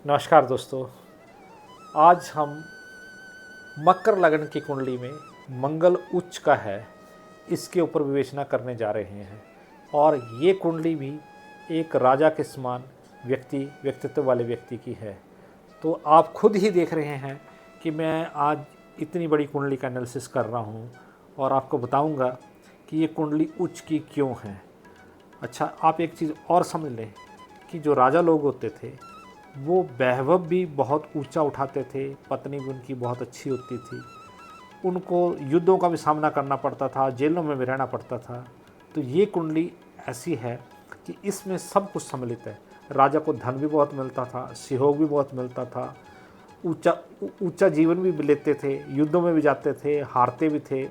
नमस्कार दोस्तों। आज हम मकर लगन की कुंडली में मंगल उच्च का है, इसके ऊपर विवेचना करने जा रहे हैं। और ये कुंडली भी एक राजा के समान व्यक्तित्व वाले व्यक्ति की है। तो आप खुद ही देख रहे हैं कि मैं आज इतनी बड़ी कुंडली का एनालिसिस कर रहा हूँ और आपको बताऊँगा कि ये कुंडली उच्च की क्यों है। अच्छा, आप एक चीज़ और समझ लें कि जो राजा लोग होते थे वो वैभव भी बहुत ऊंचा उठाते थे, पत्नी भी उनकी बहुत अच्छी होती थी, उनको युद्धों का भी सामना करना पड़ता था, जेलों में भी रहना पड़ता था। तो ये कुंडली ऐसी है कि इसमें सब कुछ सम्मिलित है। राजा को धन भी बहुत मिलता था, सहयोग भी बहुत मिलता था, ऊंचा ऊंचा जीवन भी लेते थे, युद्धों में भी जाते थे, हारते भी थे,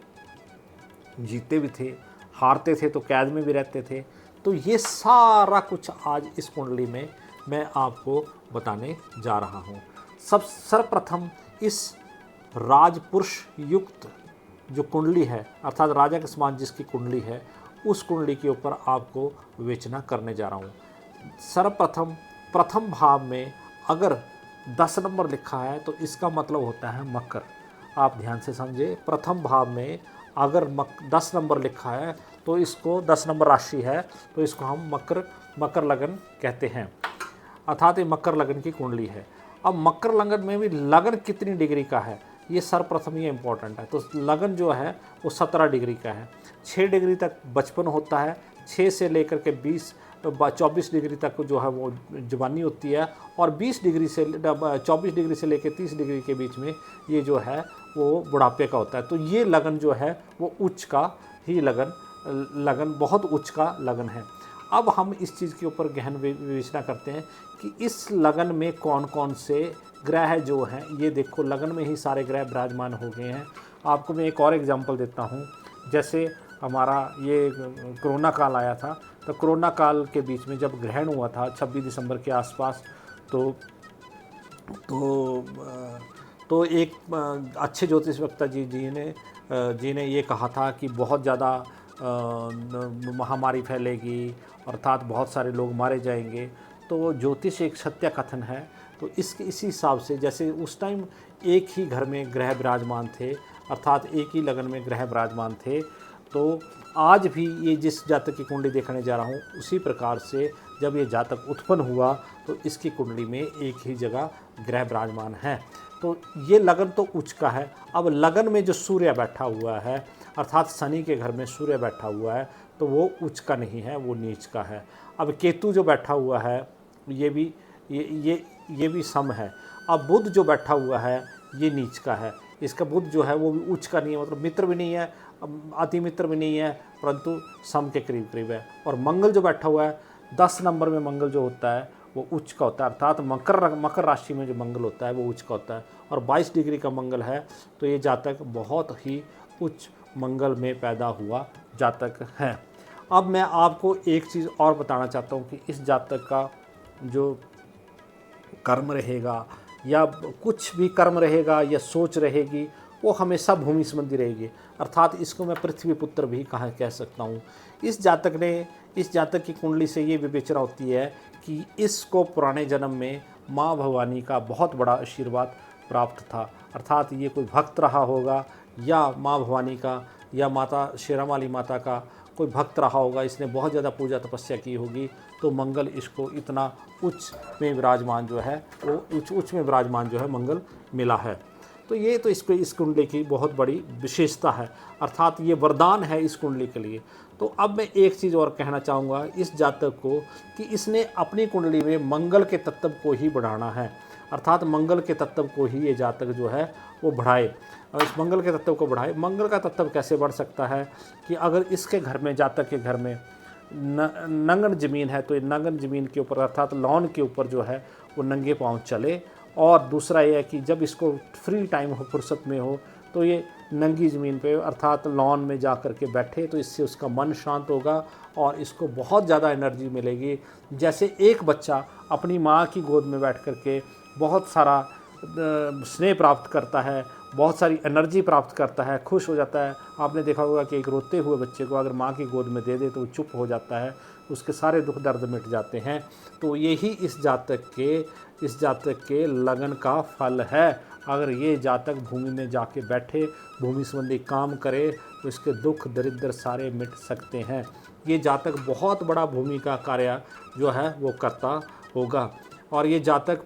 जीते भी थे, हारते थे तो कैद में भी रहते थे। तो ये सारा कुछ आज इस कुंडली में मैं आपको बताने जा रहा हूँ। सर्वप्रथम इस राजपुरुष युक्त जो कुंडली है, अर्थात राजा के समान जिसकी कुंडली है, उस कुंडली के ऊपर आपको विवेचना करने जा रहा हूँ। सर्वप्रथम प्रथम भाव में अगर 10 नंबर लिखा है तो इसका मतलब होता है मकर। आप ध्यान से समझे, प्रथम भाव में अगर 10 नंबर लिखा है तो इसको 10 नंबर राशि है तो इसको हम मकर लगन कहते हैं, अर्थात ये मकर लगन की कुंडली है। अब मकर लगन में भी लगन कितनी डिग्री का है ये सर्वप्रथम ये इम्पोर्टेंट है। तो लगन जो है वो 17 डिग्री का है। 6 डिग्री तक बचपन होता है, 6 से लेकर के 24 डिग्री तक जो है वो जवानी होती है, और 24 डिग्री से लेकर 30 डिग्री के बीच में ये जो है वो बुढ़ापे का होता है। तो ये लगन जो है वो उच्च का ही लगन बहुत उच्च का लगन है। अब हम इस चीज़ के ऊपर गहन विवेचना करते हैं कि इस लगन में कौन कौन से ग्रह जो हैं। ये देखो, लगन में ही सारे ग्रह विराजमान हो गए हैं। आपको मैं एक और एग्जांपल देता हूँ। जैसे हमारा ये कोरोना काल आया था, तो कोरोना काल के बीच में जब ग्रहण हुआ था 26 दिसंबर के आसपास, तो तो एक अच्छे ज्योतिष वक्ता जी ने ये कहा था कि बहुत ज़्यादा महामारी फैलेगी, अर्थात बहुत सारे लोग मारे जाएंगे। तो ज्योतिष एक सत्य कथन है। तो इसी हिसाब से, जैसे उस टाइम एक ही घर में ग्रह विराजमान थे, अर्थात एक ही लगन में ग्रह विराजमान थे, तो आज भी ये जिस जातक की कुंडली देखने जा रहा हूँ उसी प्रकार से जब ये जातक उत्पन्न हुआ तो इसकी कुंडली में एक ही जगह ग्रह विराजमान है। तो ये लगन तो उच्च का है। अब लगन में जो सूर्य बैठा हुआ है, अर्थात शनि के घर में सूर्य बैठा हुआ है, तो वो उच्च का नहीं है, वो नीच का है। अब केतु जो बैठा हुआ है ये भी सम है। अब बुध जो बैठा हुआ है ये नीच का है। इसका बुध जो है वो भी उच्च का नहीं है, मतलब मित्र भी नहीं है, अति मित्र भी नहीं है, परंतु सम के करीब करीब है। और मंगल जो बैठा हुआ है 10 नंबर में, मंगल जो होता है वो उच्च का होता है, अर्थात मकर राशि में जो मंगल होता है वो उच्च का होता है, और 22 डिग्री का मंगल है। तो ये जातक बहुत ही उच्च मंगल में पैदा हुआ जातक है। अब मैं आपको एक चीज़ और बताना चाहता हूँ कि इस जातक का जो कर्म रहेगा या कुछ भी कर्म रहेगा या सोच रहेगी, वो हमेशा भूमि संबंधी रहेगी, अर्थात इसको मैं पृथ्वी पुत्र भी कह सकता हूँ। इस जातक की कुंडली से ये विवेचना होती है कि इसको पुराने जन्म में माँ भवानी का बहुत बड़ा आशीर्वाद प्राप्त था, अर्थात ये कोई भक्त रहा होगा या माँ भवानी का या माता शेरावाली माता का कोई भक्त रहा होगा, इसने बहुत ज़्यादा पूजा तपस्या की होगी, तो मंगल इसको इतना उच्च में विराजमान जो है वो उच्च में विराजमान जो है मंगल मिला है। तो ये तो इस कुंडली की बहुत बड़ी विशेषता है, अर्थात ये वरदान है इस कुंडली के लिए। तो अब मैं एक चीज़ और कहना चाहूँगा इस जातक को कि इसने अपनी कुंडली में मंगल के तत्व को ही बढ़ाना है, अर्थात मंगल के तत्व को ही ये जातक जो है वो बढ़ाए, और इस मंगल के तत्व को बढ़ाए। मंगल का तत्व कैसे बढ़ सकता है कि अगर इसके घर में, जातक के घर में नंगन ज़मीन है, तो ये नंगन ज़मीन के ऊपर अर्थात लॉन के ऊपर जो है वो नंगे पाँव चले। और दूसरा ये है कि जब इसको फ्री टाइम हो, फुर्सत में हो, तो ये नंगी ज़मीन पे अर्थात लॉन में जा कर के बैठे, तो इससे उसका मन शांत होगा और इसको बहुत ज़्यादा एनर्जी मिलेगी। जैसे एक बच्चा अपनी माँ की गोद में बैठ कर के बहुत सारा स्नेह प्राप्त करता है, बहुत सारी एनर्जी प्राप्त करता है, खुश हो जाता है। आपने देखा होगा कि एक रोते हुए बच्चे को अगर माँ की गोद में दे दे तो वो चुप हो जाता है। उसके सारे दुख दर्द मिट जाते हैं। तो यही इस जातक के लगन का फल है। अगर ये जातक भूमि में जाके बैठे, भूमि संबंधी काम करे, तो इसके दुख दरिद्र सारे मिट सकते हैं। ये जातक बहुत बड़ा भूमि का कार्य जो है वो करता होगा, और ये जातक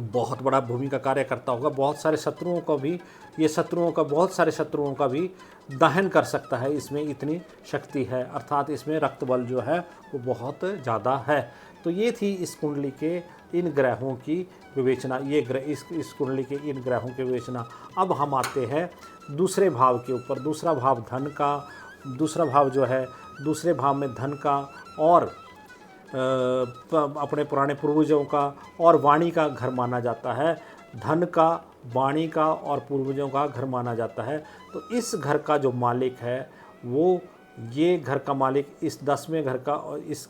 बहुत बड़ा भूमि का कार्य करता होगा। बहुत सारे शत्रुओं को भी बहुत सारे शत्रुओं का भी दहन कर सकता है। इसमें इतनी शक्ति है, अर्थात इसमें रक्त बल जो है वो बहुत ज़्यादा है। तो ये थी इस कुंडली के इन ग्रहों की विवेचना, इस कुंडली के इन ग्रहों की विवेचना। अब हम आते हैं दूसरे भाव के ऊपर। दूसरा भाव धन का, दूसरा भाव जो है, दूसरे भाव में धन का और अपने पुराने पूर्वजों का और वाणी का घर माना जाता है। धन का, वाणी का और पूर्वजों का घर माना जाता है। तो इस घर का जो मालिक है वो, ये घर का मालिक इस 10वें घर का और इस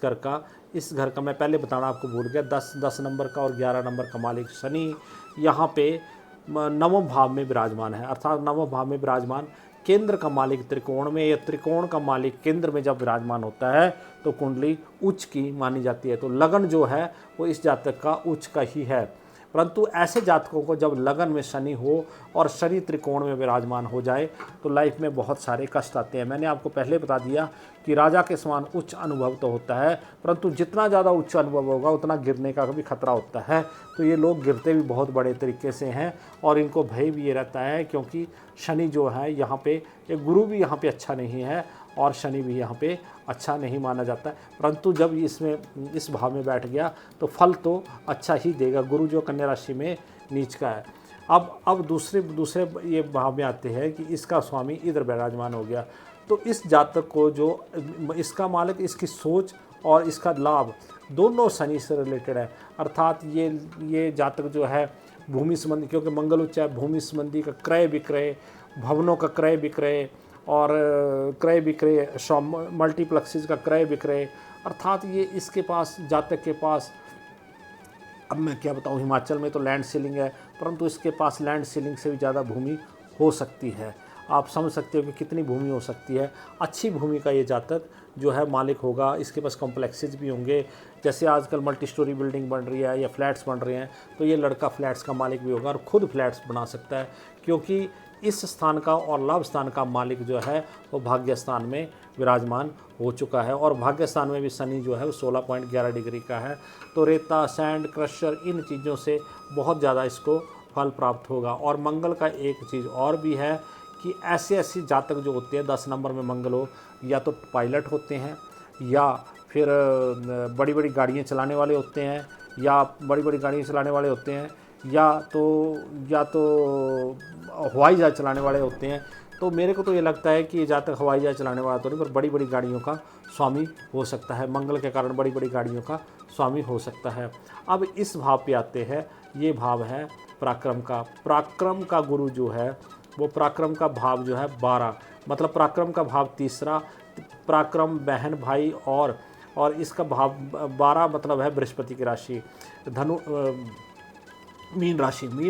घर का मैं पहले बताना आपको भूल गया, 10 नंबर का और 11 नंबर का मालिक शनि यहाँ पे 9वें भाव में विराजमान है। अर्थात 9वें भाव में विराजमान केंद्र का मालिक त्रिकोण में, या त्रिकोण का मालिक केंद्र में जब विराजमान होता है तो कुंडली उच्च की मानी जाती है। तो लगन जो है वो इस जातक का उच्च का ही है। परंतु ऐसे जातकों को जब लगन में शनि हो और शनि त्रिकोण में विराजमान हो जाए तो लाइफ में बहुत सारे कष्ट आते हैं। मैंने आपको पहले बता दिया कि राजा के समान उच्च अनुभव तो होता है, परंतु जितना ज़्यादा उच्च अनुभव होगा उतना गिरने का भी खतरा होता है। तो ये लोग गिरते भी बहुत बड़े तरीके से हैं, और इनको भय भी ये रहता है क्योंकि शनि जो है यहाँ पे, एक गुरु भी यहाँ पे अच्छा नहीं है और शनि भी यहाँ पे अच्छा नहीं माना जाता है। परंतु जब इसमें इस भाव में बैठ गया तो फल तो अच्छा ही देगा। गुरु जो कन्या राशि में नीच का है। अब दूसरे ये भाव में आते हैं कि इसका स्वामी इधर विराजमान हो गया। तो इस जातक को जो इसका मालिक, इसकी सोच और इसका लाभ दोनों शनि से रिलेटेड है। अर्थात ये जातक जो है भूमि संबंधी, क्योंकि मंगल उच्च है, भूमि संबंधी का क्रय विक्रय, भवनों का क्रय विक्रय और क्रय विक्रय, मल्टीप्लेक्सेस का क्रय विक्रय, अर्थात ये इसके पास, जातक के पास, अब मैं क्या बताऊं, हिमाचल में तो लैंड सीलिंग है, परंतु इसके पास लैंड सीलिंग से भी ज़्यादा भूमि हो सकती है। आप समझ सकते हो कि कितनी भूमि हो सकती है। अच्छी भूमि का ये जातक जो है मालिक होगा। इसके पास कॉम्प्लेक्सेस भी होंगे, जैसे आजकल मल्टी स्टोरी बिल्डिंग बन रही है या फ्लैट्स बन रहे हैं, तो ये लड़का फ्लैट्स का मालिक भी होगा और ख़ुद फ्लैट्स बना सकता है, क्योंकि इस स्थान का और लाभ स्थान का मालिक जो है वो भाग्य स्थान में विराजमान हो चुका है। और भाग्य स्थान में भी शनि जो है वो 16.11 डिग्री का है। तो रेता, सैंड, क्रशर, इन चीज़ों से बहुत ज़्यादा इसको फल प्राप्त होगा। और मंगल का एक चीज़ और भी है कि ऐसे जातक जो होते हैं, 10 नंबर में मंगल हो, या तो पायलट होते हैं, या फिर बड़ी बड़ी गाड़ियाँ चलाने वाले होते हैं, या बड़ी बड़ी गाड़ियाँ चलाने वाले होते हैं, या तो हवाई जहाज़ चलाने वाले होते हैं। तो मेरे को तो ये लगता है कि ये जातक हवाई जहाज़ चलाने वाला तो नहीं, पर बड़ी बड़ी गाड़ियों का स्वामी हो सकता है। मंगल के कारण बड़ी बड़ी गाड़ियों का स्वामी हो सकता है। अब इस भाव पे आते हैं, ये भाव है पराक्रम का। पराक्रम का गुरु जो है वो, पराक्रम का भाव जो है 12, मतलब पराक्रम का भाव तीसरा, पराक्रम बहन भाई, और इसका भाव 12 मतलब है बृहस्पति की राशि, मीन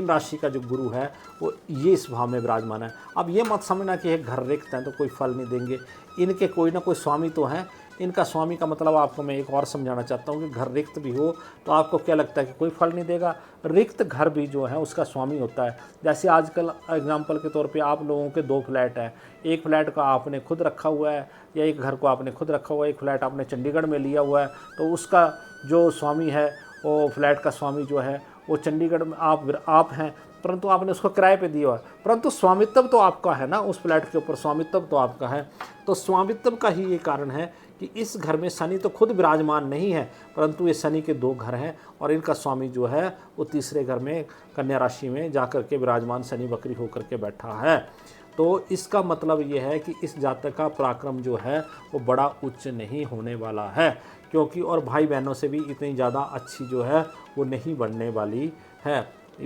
राशि का जो गुरु है वो ये इस भाव में विराजमान है। अब ये मत समझना कि एक घर रिक्त है तो कोई फल नहीं देंगे। इनके कोई ना कोई स्वामी तो हैं। इनका स्वामी का मतलब आपको मैं एक और समझाना चाहता हूँ कि घर रिक्त भी हो तो आपको क्या लगता है कि कोई फल नहीं देगा। रिक्त घर भी जो है उसका स्वामी होता है। जैसे आजकल एग्जांपल के तौर पे आप लोगों के 2 फ्लैट हैं, एक फ्लैट का आपने खुद रखा हुआ है, या एक घर को आपने खुद रखा हुआ है, एक फ्लैट आपने चंडीगढ़ में लिया हुआ है, तो उसका जो स्वामी है, वो फ्लैट का स्वामी जो है वो चंडीगढ़ में आप हैं, परंतु आपने उसको किराए पे दिया है, परंतु स्वामित्व तो आपका है ना, उस फ्लैट के ऊपर स्वामित्व तो आपका है। तो स्वामित्व का ही ये कारण है कि इस घर में शनि तो खुद विराजमान नहीं है, परंतु ये शनि के 2 घर हैं और इनका स्वामी जो है वो तीसरे घर में कन्या राशि में जाकर के विराजमान शनि वक्री होकर के बैठा है। तो इसका मतलब ये है कि इस जातक का पराक्रम जो है वो बड़ा उच्च नहीं होने वाला है, क्योंकि और भाई बहनों से भी इतनी ज़्यादा अच्छी जो है वो नहीं बनने वाली है।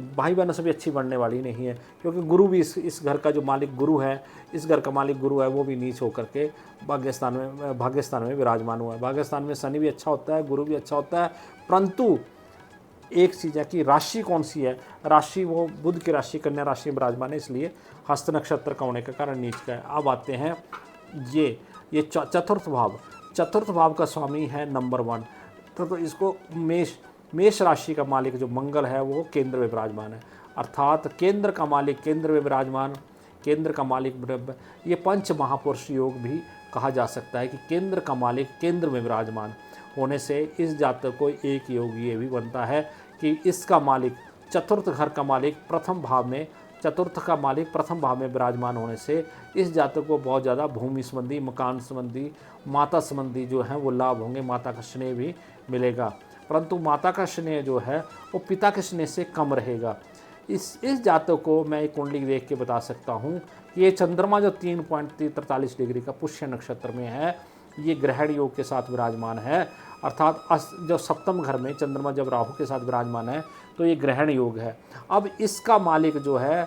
भाई बहनों से भी अच्छी बनने वाली नहीं है, क्योंकि गुरु भी इस घर का जो मालिक गुरु है, इस घर का मालिक गुरु है, वो भी नीच होकर के भाग्यस्थान में विराजमान हुआ है। भाग्यस्थान में शनि भी अच्छा होता है, गुरु भी अच्छा होता है, परंतु एक चीज़ है कि राशि कौन सी है, राशि वो बुध की राशि कन्या राशि में विराजमान है, इसलिए हस्त नक्षत्र का होने के कारण नीच का है। अब आते हैं ये चतुर्थ भाव। चतुर्थ भाव का स्वामी है नंबर 1। तो इसको मेष राशि का मालिक जो मंगल है वो केंद्र में विराजमान है, अर्थात केंद्र का मालिक केंद्र में विराजमान, केंद्र का मालिक बराबर, ये पंच महापुरुष योग भी कहा जा सकता है कि केंद्र का मालिक केंद्र में विराजमान होने से इस जातक को एक योग ये भी बनता है कि इसका मालिक चतुर्थ घर का मालिक प्रथम भाव में, चतुर्थ का मालिक प्रथम भाव में विराजमान होने से इस जातक को बहुत ज़्यादा भूमि संबंधी, मकान संबंधी, माता संबंधी जो है वो लाभ होंगे, माता का स्नेह भी मिलेगा। परंतु माता का स्नेह जो है वो पिता के स्नेह से कम रहेगा। इस जातक को मैं एक कुंडली देख के बता सकता हूँ कि ये चंद्रमा जो 3.43 डिग्री का पुष्य नक्षत्र में है, ये ग्रहण योग के साथ विराजमान है, अर्थात जो सप्तम घर में चंद्रमा जब राहु के साथ विराजमान है तो ये ग्रहण योग है। अब इसका मालिक जो है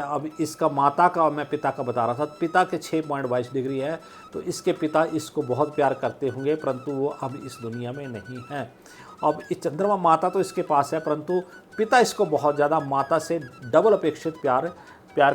अब इसका माता का, मैं पिता का बता रहा था, पिता के 6.22 डिग्री है, तो इसके पिता इसको बहुत प्यार करते होंगे, परंतु वो अब इस दुनिया में नहीं है। अब इस चंद्रमा माता तो इसके पास है, परंतु पिता इसको बहुत ज़्यादा माता से डबल अपेक्षित प्यार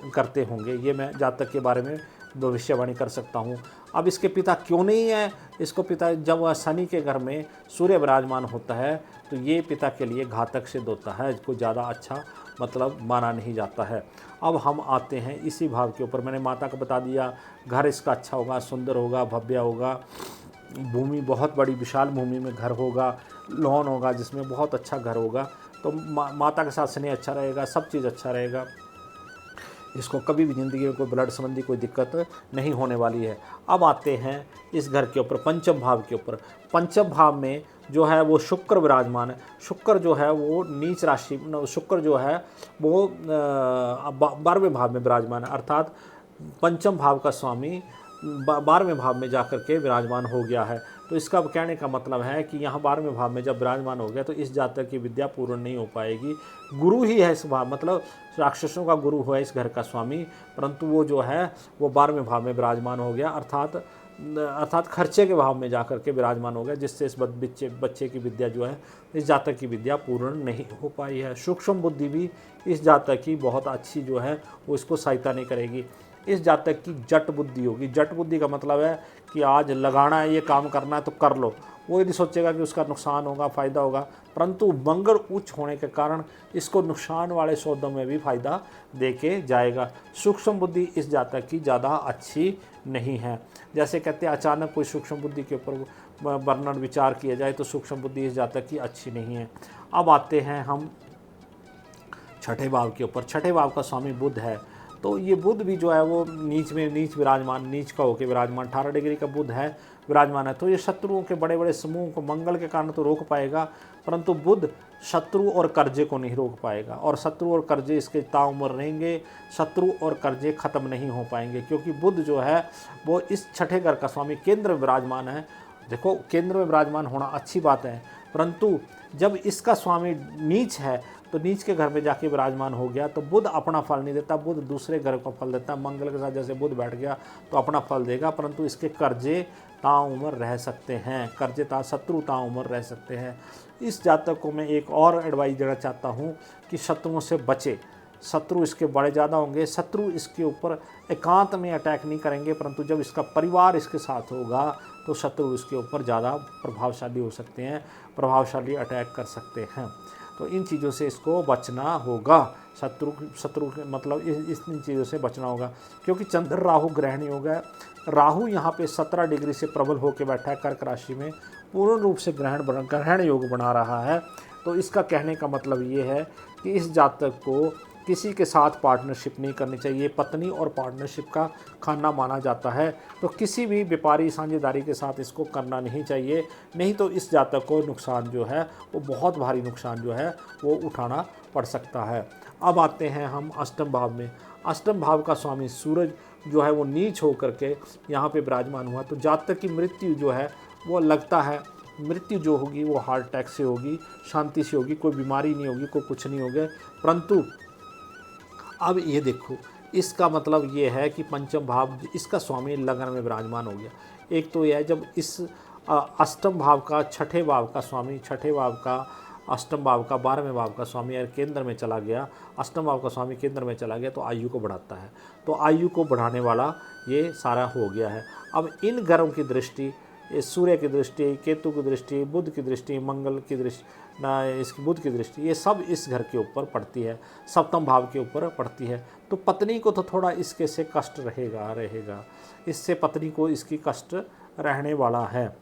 करते होंगे। ये मैं जातक के बारे में भविष्यवाणी कर सकता हूँ। अब इसके पिता क्यों नहीं है, इसको पिता जब वह शनि के घर में सूर्य विराजमान होता है तो ये पिता के लिए घातक सिद्ध होता है, इसको ज़्यादा अच्छा मतलब माना नहीं जाता है। अब हम आते हैं इसी भाव के ऊपर, मैंने माता का बता दिया, घर इसका अच्छा होगा, सुंदर होगा, भव्य होगा, भूमि बहुत बड़ी विशाल भूमि में घर होगा, लॉन होगा जिसमें बहुत अच्छा घर होगा, तो माता के साथ स्नेह अच्छा रहेगा, सब चीज़ अच्छा रहेगा, इसको कभी भी ज़िंदगी में कोई ब्लड संबंधी कोई दिक्कत नहीं होने वाली है। अब आते हैं इस घर के ऊपर पंचम भाव के ऊपर। पंचम भाव में जो है वो शुक्र विराजमान है। शुक्र जो है वो नीच राशि, शुक्र जो है वो 12वें भाव में विराजमान है, अर्थात पंचम भाव का स्वामी 12वें भाव में जाकर के विराजमान हो गया है। तो इसका कहने का मतलब है कि यहाँ 12वें भाव में जब विराजमान हो गया तो इस जातक की विद्या पूर्ण नहीं हो पाएगी। गुरु ही है इस भाव, मतलब राक्षसों का गुरु है इस घर का स्वामी, परंतु वो जो है वो 12वें भाव में विराजमान हो गया, अर्थात खर्चे के भाव में जाकर के विराजमान हो गया, जिससे इस बच्चे की विद्या जो है, इस जातक की विद्या पूर्ण नहीं हो पाई है। सूक्ष्म बुद्धि भी इस जातक की बहुत अच्छी जो है वो इसको सहायता नहीं करेगी। इस जातक की जट बुद्धि होगी। जट बुद्धि का मतलब है कि आज लगाना है, ये काम करना है तो कर लो, वो यदि सोचेगा कि उसका नुकसान होगा, फ़ायदा होगा, परंतु मंगल उच्च होने के कारण इसको नुकसान वाले सौदों में भी फ़ायदा दे के जाएगा। सूक्ष्म बुद्धि इस जातक की ज़्यादा अच्छी नहीं है। जैसे कहते हैं अचानक कोई सूक्ष्म बुद्धि के ऊपर वर्णन विचार किया जाए तो सूक्ष्म बुद्धि इस जातक की अच्छी नहीं है। अब आते हैं हम छठे भाव के ऊपर। छठे भाव का स्वामी बुध है, तो ये बुध भी जो है वो नीच विराजमान, नीच का होकर विराजमान 18 डिग्री का बुध है विराजमान है। तो ये शत्रुओं के बड़े बड़े समूह को मंगल के कारण तो रोक पाएगा, परंतु बुध शत्रु और कर्जे को नहीं रोक पाएगा, और शत्रु और कर्जे इसके ताउम्र रहेंगे, शत्रु और कर्जे खत्म नहीं हो पाएंगे, क्योंकि बुध जो है वो इस छठे घर का स्वामी केंद्र में विराजमान है। देखो, केंद्र में विराजमान होना अच्छी बात है, परंतु जब इसका स्वामी नीच है तो नीच के घर में जाके विराजमान हो गया तो बुध अपना फल नहीं देता, बुध दूसरे घर का फल देता। मंगल के साथ जैसे बुध बैठ गया तो अपना फल देगा, परंतु इसके कर्जे ताउम्र रह सकते हैं, शत्रु ताउम्र रह सकते हैं। इस जातक को मैं एक और एडवाइस देना चाहता हूँ कि शत्रुओं से बचे। शत्रु इसके बड़े ज़्यादा होंगे, शत्रु इसके ऊपर एकांत में अटैक नहीं करेंगे, परंतु जब इसका परिवार इसके साथ होगा तो शत्रु इसके ऊपर ज़्यादा प्रभावशाली हो सकते हैं, प्रभावशाली अटैक कर सकते हैं। तो इन चीज़ों से इसको बचना होगा, शत्रु मतलब इन चीज़ों से बचना होगा, क्योंकि चंद्र राहु ग्रहण योग है। राहु यहाँ पे 17 डिग्री से प्रबल होकर बैठा है कर्क राशि में, पूर्ण रूप से ग्रहण योग बना रहा है। तो इसका कहने का मतलब ये है कि इस जातक को किसी के साथ पार्टनरशिप नहीं करनी चाहिए। पत्नी और पार्टनरशिप का खाना माना जाता है, तो किसी भी व्यापारी साझेदारी के साथ इसको करना नहीं चाहिए, नहीं तो इस जातक को नुकसान जो है वो बहुत भारी नुकसान जो है वो उठाना पड़ सकता है। अब आते हैं हम अष्टम भाव में। अष्टम भाव का स्वामी सूरज जो है वो नीच होकर के यहाँ पे विराजमान हुआ, तो जातक की मृत्यु जो है वो लगता है, मृत्यु जो होगी वो हार्ट अटैक से होगी, शांति से होगी, कोई बीमारी नहीं होगी, कोई कुछ नहीं होगा। परंतु अब ये देखो, इसका मतलब ये है कि पंचम भाव इसका स्वामी लगन में विराजमान हो गया। एक तो यह है जब इस अष्टम भाव का छठे भाव का स्वामी, छठे भाव का अष्टम भाव का 12वें भाव का स्वामी अगर केंद्र में चला गया, अष्टम भाव का स्वामी केंद्र में चला गया तो आयु को बढ़ाता है। तो आयु को बढ़ाने वाला ये सारा हो गया है। अब इन ग्रहों की दृष्टि, सूर्य की दृष्टि, केतु की दृष्टि, बुध की दृष्टि, मंगल की दृष्टि, इसकी बुध की दृष्टि, ये सब इस घर के ऊपर पड़ती है, सप्तम भाव के ऊपर पड़ती है। तो पत्नी को तो थोड़ा इसके से कष्ट रहेगा, इससे पत्नी को इसकी कष्ट रहने वाला है,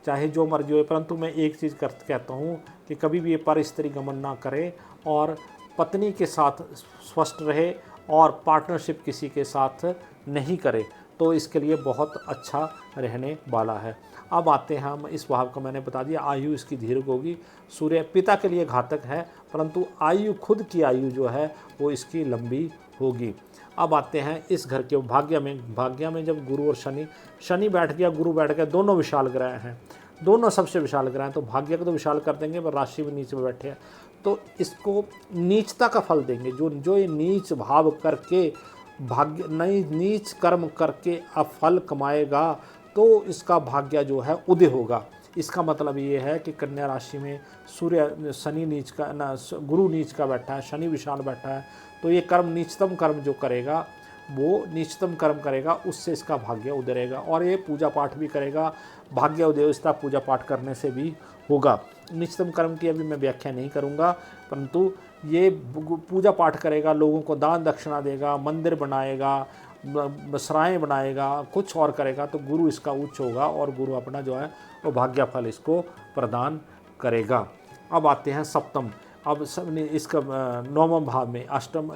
चाहे जो मर्जी हो। परंतु मैं एक चीज़ कहता हूँ कि कभी भी ये पर स्त्री गमन ना करे और पत्नी के साथ स्वस्थ रहे और पार्टनरशिप किसी के साथ नहीं करे, तो इसके लिए बहुत अच्छा रहने वाला है। अब आते हैं हम इस भाव को, मैंने बता दिया आयु इसकी दीर्घ होगी। सूर्य पिता के लिए घातक है, परंतु आयु, खुद की आयु जो है वो इसकी लंबी होगी। अब आते हैं इस घर के भाग्य में। भाग्य में जब गुरु और शनि बैठ गया, गुरु बैठ गया, दोनों विशाल ग्रह हैं, दोनों सबसे विशाल ग्रह हैं, तो भाग्य को तो विशाल कर देंगे, पर राशि में नीचे में बैठे हैं तो इसको नीचता का फल देंगे। जो ये नीच भाव करके भाग्य नहीं, नीच कर्म करके अब फल कमाएगा तो इसका भाग्य जो है उदय होगा। इसका मतलब ये है कि कन्या राशि में सूर्य, शनि नीच का ना, गुरु नीच का बैठा है, शनि विशाल बैठा है, तो ये कर्म, नीचतम कर्म जो करेगा वो नीचतम कर्म करेगा, उससे इसका भाग्य उदय रहेगा। और ये पूजा पाठ भी करेगा, भाग्य उदय इसका पूजा पाठ करने से भी होगा। नीचतम कर्म की अभी मैं व्याख्या नहीं करूँगा, परंतु ये पूजा पाठ करेगा, लोगों को दान दक्षिणा देगा, मंदिर बनाएगा, सराय बनाएगा, कुछ और करेगा, तो गुरु इसका उच्च होगा और गुरु अपना जो है वो भाग्य फल इसको प्रदान करेगा। अब आते हैं सप्तम। अब सब इसका नवम भाव में, अष्टम,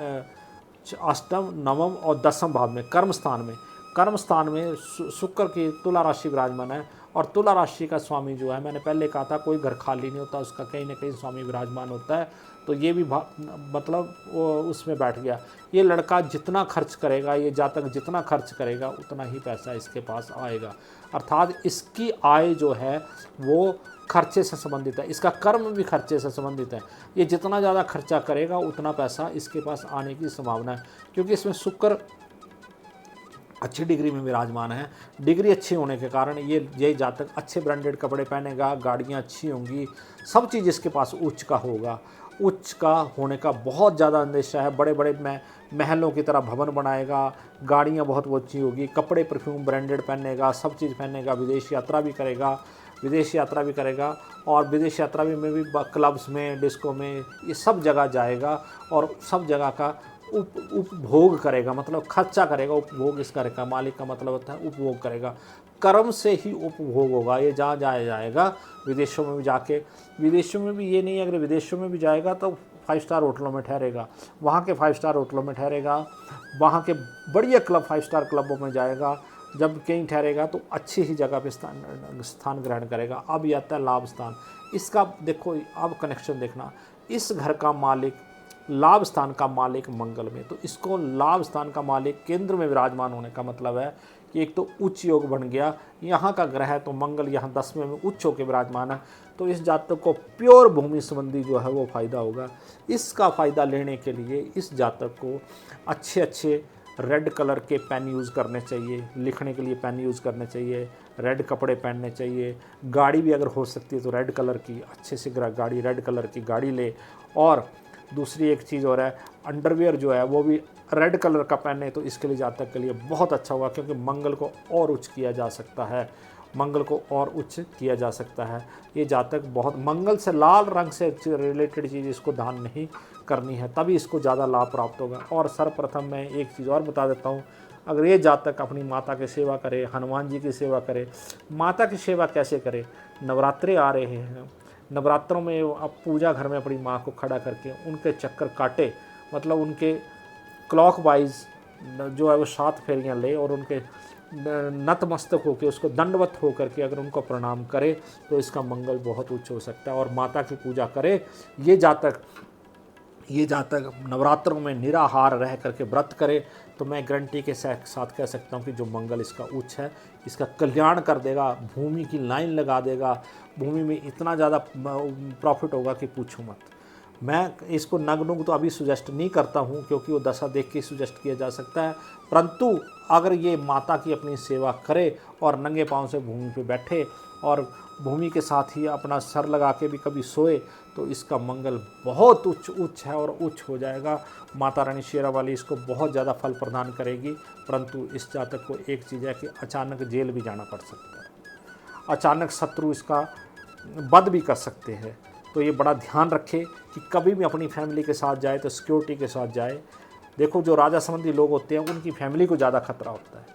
नवम और दसम भाव में, कर्म स्थान में शुक्र की तुला राशि विराजमान है। और तुला राशि का स्वामी जो है, मैंने पहले कहा था कोई घर खाली नहीं होता, उसका कहीं ना कहीं स्वामी विराजमान होता है। तो ये भी मतलब उसमें बैठ गया। ये लड़का जितना खर्च करेगा, ये जातक जितना खर्च करेगा उतना ही पैसा इसके पास आएगा। अर्थात इसकी आय जो है वो खर्चे से संबंधित है, इसका कर्म भी खर्चे से संबंधित है। ये जितना ज़्यादा खर्चा करेगा उतना पैसा इसके पास आने की संभावना है, क्योंकि इसमें शुक्र अच्छी डिग्री में विराजमान है। डिग्री अच्छी होने के कारण ये जातक अच्छे ब्रांडेड कपड़े पहनेगा, गाड़ियाँ अच्छी होंगी, सब चीज़ इसके पास उच्च का होगा। उच्च का होने का बहुत ज़्यादा अंदेशा है। बड़े बड़े महलों की तरह भवन बनाएगा, गाड़ियाँ बहुत अच्छी होगी, कपड़े परफ्यूम ब्रांडेड पहनेगा, सब चीज़ पहनेगा, विदेश यात्रा भी करेगा और विदेश यात्रा में भी क्लब्स में, डिस्को में, ये सब जगह जाएगा और सब जगह का उपभोग करेगा, मतलब खर्चा करेगा। उपभोग इस घर का मालिक का मतलब होता है उपभोग करेगा, कर्म से ही उपभोग होगा। ये जहाँ जाएगा, विदेशों में भी जाके, विदेशों में भी ये नहीं, अगर विदेशों में भी जाएगा तो 5 स्टार होटलों में ठहरेगा, वहाँ के 5 स्टार होटलों में ठहरेगा, वहाँ के बढ़िया 5 स्टार क्लबों में जाएगा। जब कहीं ठहरेगा तो अच्छी ही जगह पे स्थान ग्रहण करेगा। अब ये आता है लाभ स्थान। इसका देखो, अब कनेक्शन देखना, इस घर का मालिक, लाभ स्थान का मालिक मंगल में, तो इसको लाभ स्थान का मालिक केंद्र में विराजमान होने का मतलब है कि एक तो उच्च योग बन गया। यहाँ का ग्रह है तो मंगल यहाँ 10वें में उच्च होकर विराजमान है, तो इस जातक को प्योर भूमि संबंधी जो है वो फ़ायदा होगा। इसका फ़ायदा लेने के लिए इस जातक को अच्छे रेड कलर के पेन यूज़ करने चाहिए, लिखने के लिए पेन यूज़ करने चाहिए, रेड कपड़े पहनने चाहिए, गाड़ी भी अगर हो सकती है तो रेड कलर की, अच्छे से गाड़ी, रेड कलर की गाड़ी ले। और दूसरी एक चीज़ और है, अंडरवियर जो है वो भी रेड कलर का पहने, तो इसके लिए जातक के लिए बहुत अच्छा होगा, क्योंकि मंगल को और उच्च किया जा सकता है, मंगल को और उच्च किया जा सकता है। ये जातक बहुत, मंगल से लाल रंग से रिलेटेड चीज़ इसको दान नहीं करनी है, तभी इसको ज़्यादा लाभ प्राप्त होगा। और सर्वप्रथम मैं एक चीज़ और बता देता हूँ, अगर ये जातक अपनी माता की सेवा करे, हनुमान जी की सेवा करे। माता की सेवा कैसे करे? नवरात्रे आ रहे हैं, नवरात्रों में अब पूजा घर में अपनी माँ को खड़ा करके उनके चक्कर काटे, मतलब उनके क्लॉकवाइज जो है वो 7 फेरियाँ ले और उनके नतमस्तक होकर, उसको दंडवत होकर के अगर उनको प्रणाम करे तो इसका मंगल बहुत उच्च हो सकता है। और माता की पूजा करे। ये जातक नवरात्रों में निराहार रह करके व्रत करे, तो मैं गारंटी के साथ कह सकता हूँ कि जो मंगल इसका उच्च है, इसका कल्याण कर देगा, भूमि की लाइन लगा देगा, भूमि में इतना ज़्यादा प्रॉफिट होगा कि पूछो मत। मैं इसको नग्नुग तो अभी सुजेस्ट नहीं करता हूँ, क्योंकि वो दशा देख के सुजेस्ट किया जा सकता है, परंतु अगर ये माता की अपनी सेवा करे और नंगे पाँव से भूमि पे बैठे और भूमि के साथ ही अपना सर लगा के भी कभी सोए तो इसका मंगल बहुत उच्च है और उच्च हो जाएगा। माता रानी शेरावाली इसको बहुत ज़्यादा फल प्रदान करेगी। परंतु इस जातक को एक चीज़ है कि अचानक जेल भी जाना पड़ सकता है, अचानक शत्रु इसका वध भी कर सकते हैं। तो ये बड़ा ध्यान रखे कि कभी भी अपनी फैमिली के साथ जाए तो सिक्योरिटी के साथ जाए। देखो, जो राजा संबंधी लोग होते हैं उनकी फैमिली को ज़्यादा खतरा होता है,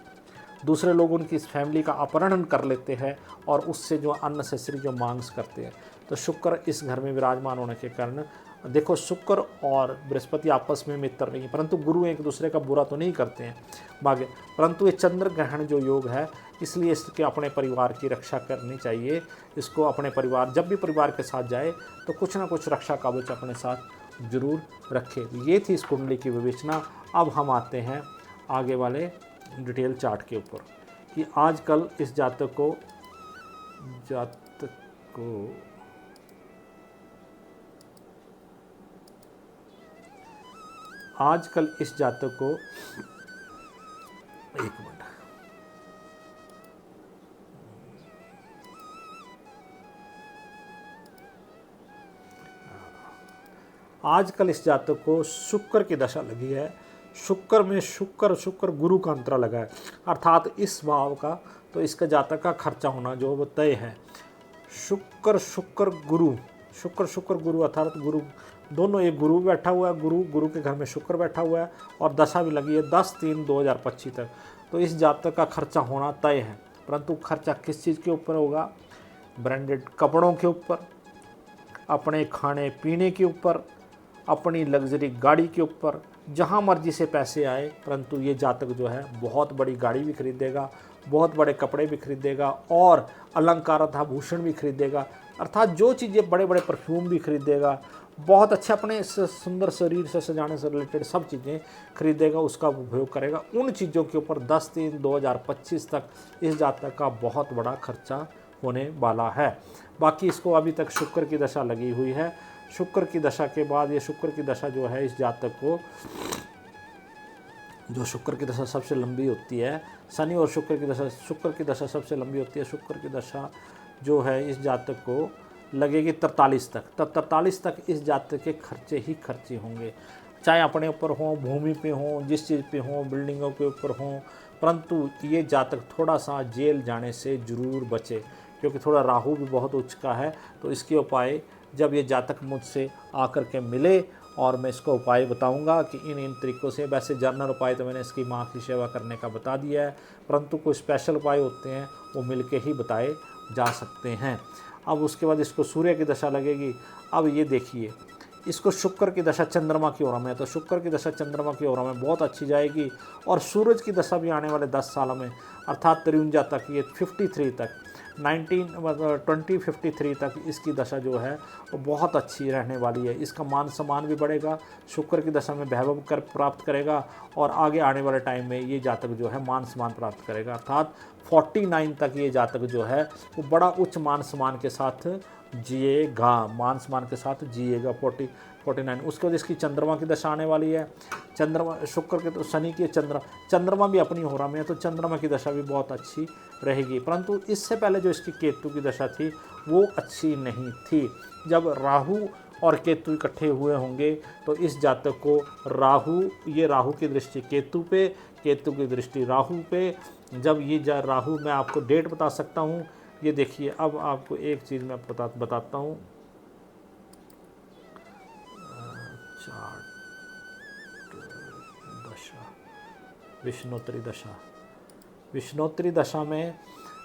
दूसरे लोग उनकी इस फैमिली का अपहरण कर लेते हैं और उससे जो अननेसेसरी जो मांग्स करते हैं। तो शुक्र इस घर में विराजमान होने के कारण, देखो शुक्र और बृहस्पति आपस में मित्र नहीं, परंतु गुरु एक दूसरे का बुरा तो नहीं करते हैं भाग्य, परंतु ये चंद्र ग्रहण जो योग है, इसलिए इसके अपने परिवार की रक्षा करनी चाहिए। इसको अपने परिवार, जब भी परिवार के साथ जाए तो कुछ ना कुछ रक्षा कवच अपने साथ जरूर रखे। ये थी इस कुंडली की विवेचना। अब हम आते हैं आगे वाले डिटेल चार्ट के ऊपर कि आजकल इस जातक को एक मिनट, आजकल इस जातक को शुक्र की दशा लगी है। शुक्र में शुक्र गुरु का अंतरा लगा है, अर्थात इस भाव का, तो इसका जातक का खर्चा होना जो वो तय है। शुक्र गुरु अर्थात गुरु दोनों, एक गुरु बैठा हुआ है, गुरु के घर में शुक्र बैठा हुआ है और दशा भी लगी है 10/3/2025 तक। तो इस जातक का खर्चा होना तय है, परंतु खर्चा किस चीज़ के ऊपर होगा? ब्रांडेड कपड़ों के ऊपर, अपने खाने पीने के ऊपर, अपनी लग्जरी गाड़ी के ऊपर, जहाँ मर्जी से पैसे आए। परंतु ये जातक जो है बहुत बड़ी गाड़ी भी खरीदेगा, बहुत बड़े कपड़े भी खरीदेगा और अलंकार आभूषण भी खरीदेगा, अर्थात जो चीज़ें, बड़े बड़े परफ्यूम भी खरीदेगा, बहुत अच्छे अपने सुंदर शरीर से सजाने से रिलेटेड सब चीज़ें खरीदेगा, उसका उपयोग करेगा। उन चीज़ों के ऊपर 10/3/2025 तक इस जातक का बहुत बड़ा खर्चा होने वाला है। बाकी इसको अभी तक शुक्र की दशा लगी हुई है। शुक्र की दशा के बाद, ये शुक्र की दशा जो है इस जातक को, जो शुक्र की दशा सबसे लंबी होती है, शनि और शुक्र की दशा सबसे लंबी होती है। शुक्र की दशा जो है इस जातक को लगेगी 43 तक। तब 43 तक इस जातक के खर्चे ही खर्चे होंगे, चाहे अपने ऊपर हों, भूमि पे हों, जिस चीज़ पे हों, बिल्डिंगों के ऊपर हों। परंतु ये जातक थोड़ा सा जेल जाने से ज़रूर बचे, क्योंकि थोड़ा राहु भी बहुत उच्च का है। तो इसके उपाय जब ये जातक मुझसे आकर के मिले और मैं इसको उपाय बताऊंगा कि इन तरीक़ों से, वैसे जनरल उपाय तो मैंने इसकी माँ की सेवा करने का बता दिया है, परंतु कोई स्पेशल उपाय होते हैं वो मिलके ही बताए जा सकते हैं। अब उसके बाद इसको सूर्य की दशा लगेगी। अब ये देखिए, इसको शुक्र की दशा चंद्रमा की ओर में है, तो शुक्र की दशा चंद्रमा की ओर में बहुत अच्छी जाएगी। और सूरज की दशा भी आने वाले 10 सालों में, अर्थात 53 तक, ये 53 तक 2053 तक इसकी दशा जो है वो बहुत अच्छी रहने वाली है। इसका मान सम्मान भी बढ़ेगा, शुक्र की दशा में वैभव कर प्राप्त करेगा और आगे आने वाले टाइम में ये जातक जो है मान सम्मान प्राप्त करेगा। अर्थात 49 तक ये जातक जो है वो बड़ा उच्च मान सम्मान के साथ जिएगा, मान सम्मान के साथ जिएगा। 49। उसके बाद इसकी चंद्रमा की दशा आने वाली है। चंद्रमा, शुक्र के तो शनि की चंद्रमा भी अपनी होरा में है, तो चंद्रमा की दशा भी बहुत अच्छी रहेगी। परंतु इससे पहले जो इसकी केतु की दशा थी वो अच्छी नहीं थी। जब राहु और केतु इकट्ठे हुए होंगे तो इस जातक को राहु की दृष्टि केतु पे, केतु की दृष्टि राहु पे, जब ये राहु, मैं आपको डेट बता सकता हूँ। ये देखिए, अब आपको एक चीज़ मैं बताता हूँ। विष्णोत्तरी दशा में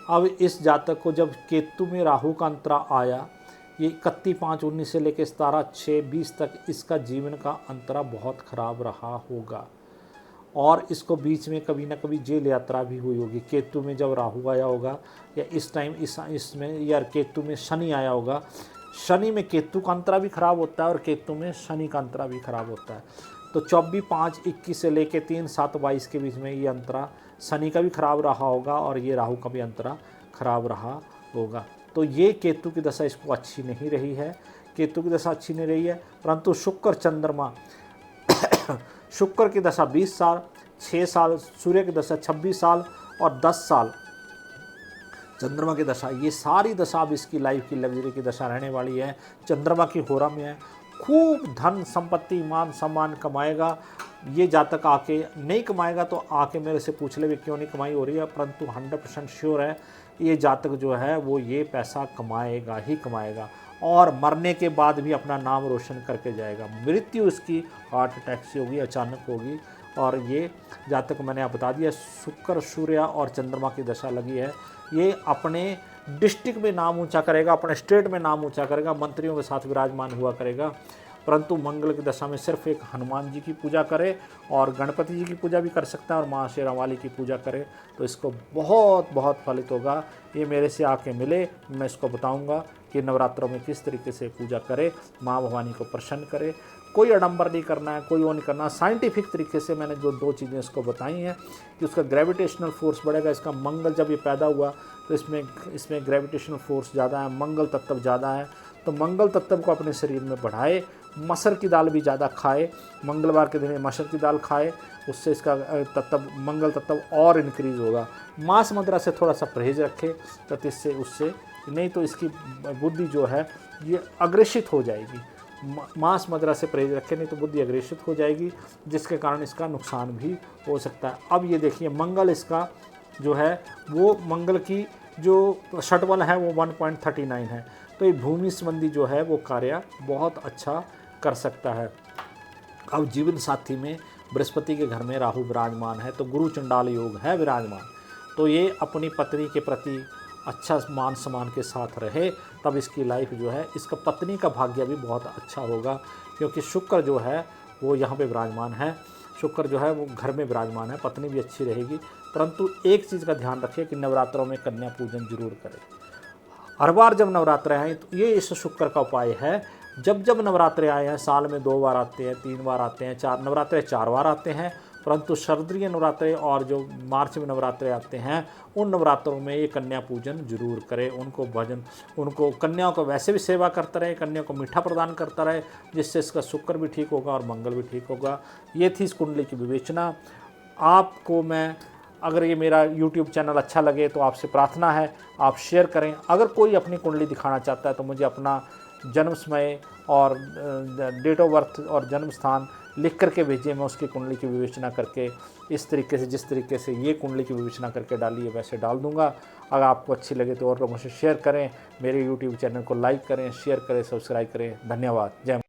अब इस जातक को जब केतु में राहु का अंतरा आया, ये 31/5/19 से लेकर 17/6/20 तक इसका जीवन का अंतरा बहुत खराब रहा होगा और इसको बीच में कभी ना कभी जेल यात्रा भी हुई होगी। केतु में जब राहु आया होगा या इस टाइम इसमें या केतु में शनि आया होगा। शनि में केतु का अंतरा भी खराब होता है और केतु में शनि का अंतरा भी खराब होता है। तो 24/5/21 से लेकर 3/7/22 के बीच में ये अंतरा शनि का भी खराब रहा होगा और ये राहु का भी अंतरा खराब रहा होगा। तो ये केतु की दशा इसको अच्छी नहीं रही है, केतु की दशा अच्छी नहीं रही है। परंतु शुक्र चंद्रमा शुक्र की दशा 20 साल, 6 साल, सूर्य की दशा 26 साल और 10 साल चंद्रमा की दशा, ये सारी दशा अब इसकी लाइफ की लग्जरी की दशा रहने वाली है। चंद्रमा की होरा में है, खूब धन संपत्ति मान सम्मान कमाएगा। ये जातक आके नहीं कमाएगा तो आके मेरे से पूछ ले भी क्यों नहीं कमाई हो रही है, परंतु 100% श्योर है ये जातक जो है वो ये पैसा कमाएगा ही कमाएगा, और मरने के बाद भी अपना नाम रोशन करके जाएगा। मृत्यु इसकी हार्ट अटैक से होगी, अचानक होगी। और ये जातक मैंने आप बता दिया, शुक्र सूर्य और चंद्रमा की दशा लगी है, ये अपने डिस्ट्रिक्ट में नाम ऊंचा करेगा, अपने स्टेट में नाम ऊंचा करेगा, मंत्रियों के साथ विराजमान हुआ करेगा। परंतु मंगल की दशा में सिर्फ एक हनुमान जी की पूजा करे और गणपति जी की पूजा भी कर सकता है और माँ शेरावाली की पूजा करे तो इसको बहुत बहुत फलित होगा। ये मेरे से आके मिले, मैं इसको बताऊंगा कि नवरात्रों में किस तरीके से पूजा करे, माँ भवानी को प्रसन्न करे। कोई आडंबर नहीं करना है, कोई वो नहीं करना। साइंटिफिक तरीके से मैंने जो 2 चीज़ें इसको बताई हैं कि उसका ग्रेविटेशनल फोर्स बढ़ेगा। इसका मंगल जब ये पैदा हुआ तो इसमें ग्रेविटेशनल फोर्स ज़्यादा है, मंगल तत्व ज़्यादा है, तो मंगल तत्व को अपने शरीर में बढ़ाए। मसर की दाल भी ज़्यादा खाए, मंगलवार के दिन मसर की दाल खाए, उससे इसका तत्व मंगल तत्व और इनक्रीज़ होगा। मांस मदिरा से थोड़ा सा परहेज रखे तो इससे उससे नहीं तो इसकी बुद्धि जो है ये अग्रेसित हो जाएगी। मांस मदिरा से परहेज रखें, नहीं तो बुद्धि अग्रेसित हो जाएगी, जिसके कारण इसका नुकसान भी हो सकता है। अब ये देखिए मंगल इसका जो है वो मंगल की जो षटबल है वो 1.39 है, तो ये भूमि संबंधी जो है वो कार्य बहुत अच्छा कर सकता है। अब जीवन साथी में बृहस्पति के घर में राहु विराजमान है, तो गुरु चंडाल योग है विराजमान, तो ये अपनी पत्नी के प्रति अच्छा मान सम्मान के साथ रहे, तब इसकी लाइफ जो है, इसका पत्नी का भाग्य भी बहुत अच्छा होगा, क्योंकि शुक्र जो है वो यहाँ पे विराजमान है। शुक्र जो है वो घर में विराजमान है, पत्नी भी अच्छी रहेगी। परंतु एक चीज़ का ध्यान रखिए कि नवरात्रों में कन्या पूजन जरूर करें। हर बार जब नवरात्र हैं तो ये इस शुक्र का उपाय है। जब जब नवरात्रे आए हैं, साल में 2 बार आते हैं, 3 बार आते हैं, 4 नवरात्रे 4 बार आते हैं, परंतु शरदीय नवरात्रे और जो मार्च में नवरात्रे आते हैं उन नवरात्रों में ये कन्या पूजन जरूर करें। उनको कन्याओं को वैसे भी सेवा करता रहे, कन्या को मीठा प्रदान करता रहे, जिससे इसका शुक्र भी ठीक होगा और मंगल भी ठीक होगा। ये थी इस कुंडली की विवेचना। आपको मैं अगर ये मेरा YouTube चैनल अच्छा लगे तो आपसे प्रार्थना है आप शेयर करें। अगर कोई अपनी कुंडली दिखाना चाहता है तो मुझे अपना जन्म समय और डेट ऑफ बर्थ और जन्म स्थान लिख करके भेजिए, मैं उसकी कुंडली की विवेचना करके इस तरीके से, जिस तरीके से ये कुंडली की विवेचना करके डाली है वैसे डाल दूंगा। अगर आपको अच्छी लगे तो और लोगों से शेयर करें, मेरे YouTube चैनल को लाइक करें, शेयर करें, सब्सक्राइब करें। धन्यवाद। जय